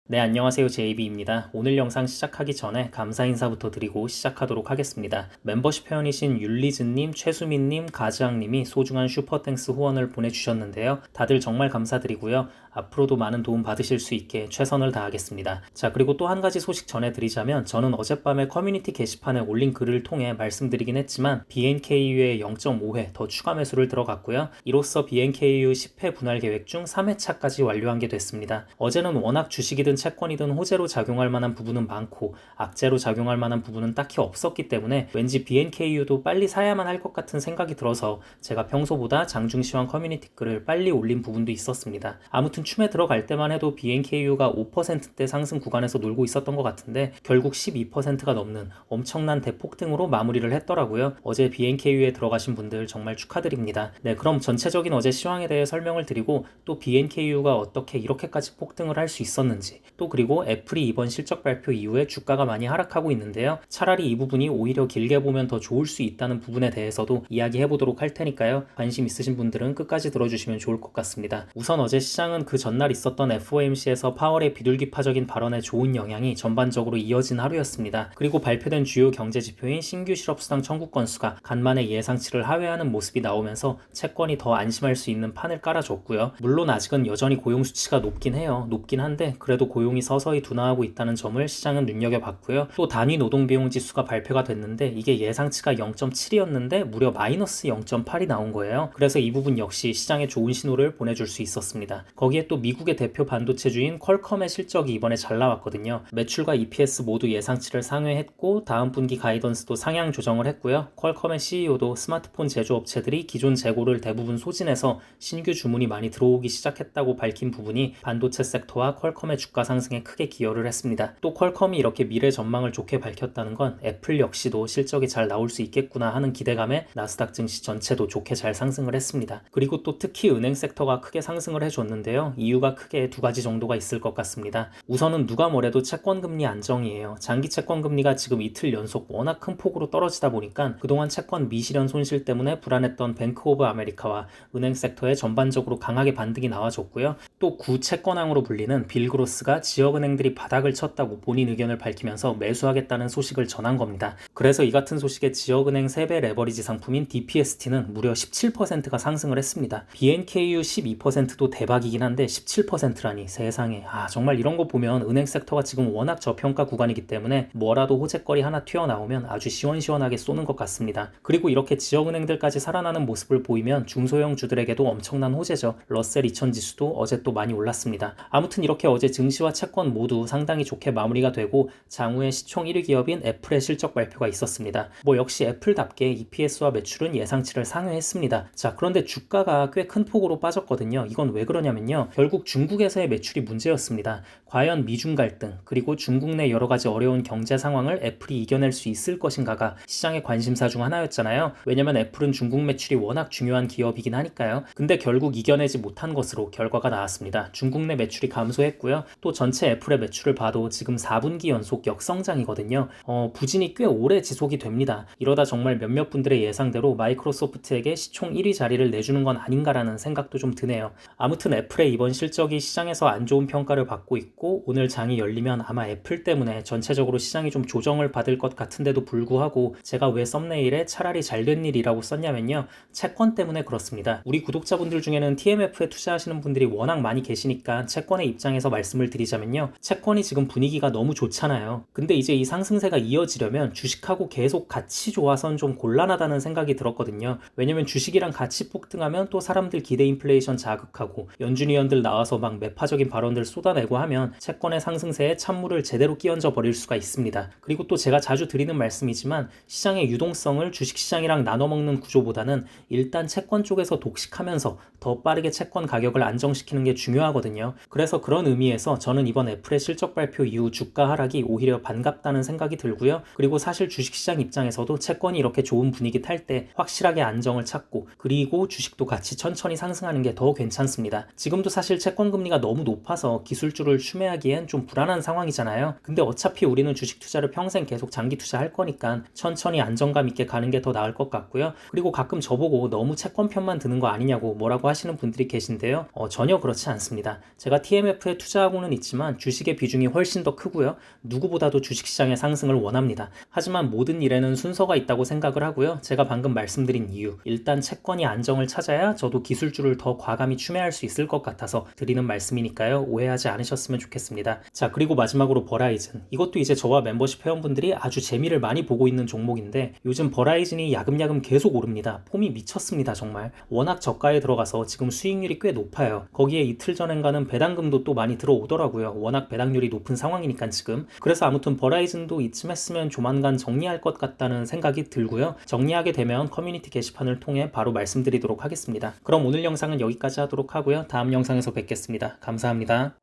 네, 안녕하세요. JB입니다. 오늘 영상 시작하기 전에 감사 인사부터 드리고 시작하도록 하겠습니다. 멤버십 회원이신 율리즈님, 최수민님, 가즈앙님이 소중한 슈퍼땡스 후원을 보내주셨는데요. 다들 정말 감사드리고요. 앞으로도 많은 도움 받으실 수 있게 최선을 다하겠습니다. 자, 그리고 또 한 가지 소식 전해드리자면 저는 어젯밤에 커뮤니티 게시판에 올린 글을 통해 말씀드리긴 했지만 BNKU의 0.5회 더 추가 매수를 들어갔고요. 이로써 BNKU 10회 분할 계획 중 3회차까지 완료한 게 됐습니다. 어제는 워낙 주식이든 채권이든 호재로 작용할 만한 부분은 많고 악재로 작용할 만한 부분은 딱히 없었기 때문에 왠지 BNKU도 빨리 사야만 할 것 같은 생각이 들어서 제가 평소보다 장중시황 커뮤니티 글을 빨리 올린 부분도 있었습니다. 아무튼 춤에 들어갈 때만 해도 BNKU가 5%대 상승 구간에서 놀고 있었던 것 같은데 결국 12%가 넘는 엄청난 대폭등으로 마무리를 했더라고요. 어제 BNKU에 들어가신 분들 정말 축하드립니다. 네, 그럼 전체적인 어제 시황에 대해 설명을 드리고 또 BNKU가 어떻게 이렇게까지 폭등을 할 수 있었는지 또 그리고 애플이 이번 실적 발표 이후에 주가가 많이 하락하고 있는데요. 차라리 이 부분이 오히려 길게 보면 더 좋을 수 있다는 부분에 대해서도 이야기해 보도록 할 테니까요. 관심 있으신 분들은 끝까지 들어주시면 좋을 것 같습니다. 우선 어제 시장은 그 전날 있었던 FOMC에서 파월의 비둘기파적인 발언에 좋은 영향이 전반적으로 이어진 하루였습니다. 그리고 발표된 주요 경제 지표인 신규 실업수당 청구 건수가 간만에 예상치를 하회하는 모습이 나오면서 채권이 더 안심할 수 있는 판을 깔아줬고요. 물론 아직은 여전히 고용 수치가 높긴 해요. 높긴 한데 그래도 고용이 서서히 둔화하고 있다는 점을 시장은 눈여겨봤고요. 또 단위 노동비용 지수가 발표가 됐는데 이게 예상치가 0.7이었는데 무려 마이너스 0.8이 나온 거예요. 그래서 이 부분 역시 시장에 좋은 신호를 보내줄 수 있었습니다. 거기에 또 미국의 대표 반도체주인 퀄컴의 실적이 이번에 잘 나왔거든요. 매출과 EPS 모두 예상치를 상회했고 다음 분기 가이던스도 상향 조정을 했고요. 퀄컴의 CEO도 스마트폰 제조업체들이 기존 재고를 대부분 소진해서 신규 주문이 많이 들어오기 시작했다고 밝힌 부분이 반도체 섹터와 퀄컴의 주가 상승에 크게 기여를 했습니다. 또 퀄컴이 이렇게 미래 전망을 좋게 밝혔다는 건 애플 역시도 실적이 잘 나올 수 있겠구나 하는 기대감에 나스닥 증시 전체도 좋게 잘 상승을 했습니다. 그리고 또 특히 은행 섹터가 크게 상승을 해줬는데요. 이유가 크게 두 가지 정도가 있을 것 같습니다. 우선은 누가 뭐래도 채권금리 안정이에요. 장기 채권금리가 지금 이틀 연속 워낙 큰 폭으로 떨어지다 보니까 그동안 채권 미실현 손실 때문에 불안했던 뱅크 오브 아메리카와 은행 섹터에 전반적으로 강하게 반등이 나와줬고요. 또 구채권왕으로 불리는 빌그로스가 지역은행들이 바닥을 쳤다고 본인 의견을 밝히면서 매수하겠다는 소식을 전한 겁니다. 그래서 이 같은 소식에 지역은행 3배 레버리지 상품인 DPST는 무려 17%가 상승을 했습니다. BNKU 12%도 대박이긴 한데 17%라니 세상에. 정말 이런 거 보면 은행 섹터가 지금 워낙 저평가 구간이기 때문에 뭐라도 호재거리 하나 튀어나오면 아주 시원시원하게 쏘는 것 같습니다. 그리고 이렇게 지역은행들까지 살아나는 모습을 보이면 중소형주들에게도 엄청난 호재죠. 러셀 2000 지수도 어제 또 많이 올랐습니다. 아무튼 이렇게 어제 증시와 채권 모두 상당히 좋게 마무리가 되고 장후에 시총 1위 기업인 애플의 실적 발표가 있었습니다. 역시 애플답게 EPS와 매출은 예상치를 상회했습니다. 자, 그런데 주가가 꽤 큰 폭으로 빠졌거든요. 이건 왜 그러냐면요. 결국 중국에서의 매출이 문제였습니다. 과연 미중 갈등 그리고 중국 내 여러 가지 어려운 경제 상황을 애플이 이겨낼 수 있을 것인가가 시장의 관심사 중 하나였잖아요. 왜냐면 애플은 중국 매출이 워낙 중요한 기업이긴 하니까요. 근데 결국 이겨내지 못한 것으로 결과가 나왔습니다. 중국 내 매출이 감소했고요. 또 전체 애플의 매출을 봐도 지금 4분기 연속 역성장이거든요. 부진이 꽤 오래 지속이 됩니다. 이러다 정말 몇몇 분들의 예상대로 마이크로소프트에게 시총 1위 자리를 내주는 건 아닌가라는 생각도 좀 드네요. 아무튼 애플의 이번 실적이 시장에서 안 좋은 평가를 받고 있고 오늘 장이 열리면 아마 애플 때문에 전체적으로 시장이 좀 조정을 받을 것 같은데도 불구하고 제가 왜 썸네일에 차라리 잘된 일이라고 썼냐면요. 채권 때문에 그렇습니다. 우리 구독자분들 중에는 TMF에 투자하시는 분들이 워낙 많이 계시니까 채권의 입장에서 말씀을 드리자면요. 채권이 지금 분위기가 너무 좋잖아요. 근데 이제 이 상승세가 이어지려면 주식하고 계속 같이 좋아선 좀 곤란하다는 생각이 들었거든요. 왜냐면 주식이랑 같이 폭등하면 또 사람들 기대 인플레이션 자극하고 연준 위원들 나와서 막 매파적인 발언들 쏟아내고 하면 채권의 상승세에 찬물을 제대로 끼얹어 버릴 수가 있습니다. 그리고 또 제가 자주 드리는 말씀이지만 시장의 유동성을 주식시장이랑 나눠먹는 구조보다는 일단 채권 쪽에서 독식하면서 더 빠르게 채권 가격을 안정시키는 게 중요하거든요. 그래서 그런 의미에서 저는 이번 애플의 실적 발표 이후 주가 하락이 오히려 반갑다는 생각이 들고요. 그리고 사실 주식시장 입장에서도 채권이 이렇게 좋은 분위기 탈 때 확실하게 안정을 찾고 그리고 주식도 같이 천천히 상승하는 게 더 괜찮습니다. 지금도 사실 채권 금리가 너무 높아서 기술주를 추매하기엔 좀 불안한 상황이잖아요. 근데 어차피 우리는 주식 투자를 평생 계속 장기 투자할 거니까 천천히 안정감 있게 가는 게 더 나을 것 같고요. 그리고 가끔 저보고 너무 채권 편만 드는 거 아니냐고 뭐라고 하시는 분들이 계신데요. 전혀 그렇지 않습니다. 제가 TMF에 투자하고는 있지만 주식의 비중이 훨씬 더 크고요. 누구보다도 주식시장의 상승을 원합니다. 하지만 모든 일에는 순서가 있다고 생각을 하고요. 제가 방금 말씀드린 이유, 일단 채권이 안정을 찾아야 저도 기술주를 더 과감히 추매할 수 있을 것 같아서 드리는 말씀이니까요. 오해하지 않으셨으면 좋겠습니다. 자, 그리고 마지막으로 버라이즌. 이것도 이제 저와 멤버십 회원분들이 아주 재미를 많이 보고 있는 종목인데 요즘 버라이즌이 야금야금 계속 오릅니다. 폼이 미쳤습니다, 정말. 워낙 저가에 들어가서 지금 수익률이 꽤 높아요. 거기에 이틀 전엔가는 배당금도 또 많이 들어오더라고요. 워낙 배당률이 높은 상황이니까 지금. 그래서 아무튼 버라이즌도 이쯤 했으면 조만간 정리할 것 같다는 생각이 들고요. 정리하게 되면 커뮤니티 게시판을 통해 바로 말씀드리도록 하겠습니다. 그럼 오늘 영상은 여기까지 하도록 하고요. 다음 영상에서 뵙겠습니다. 감사합니다.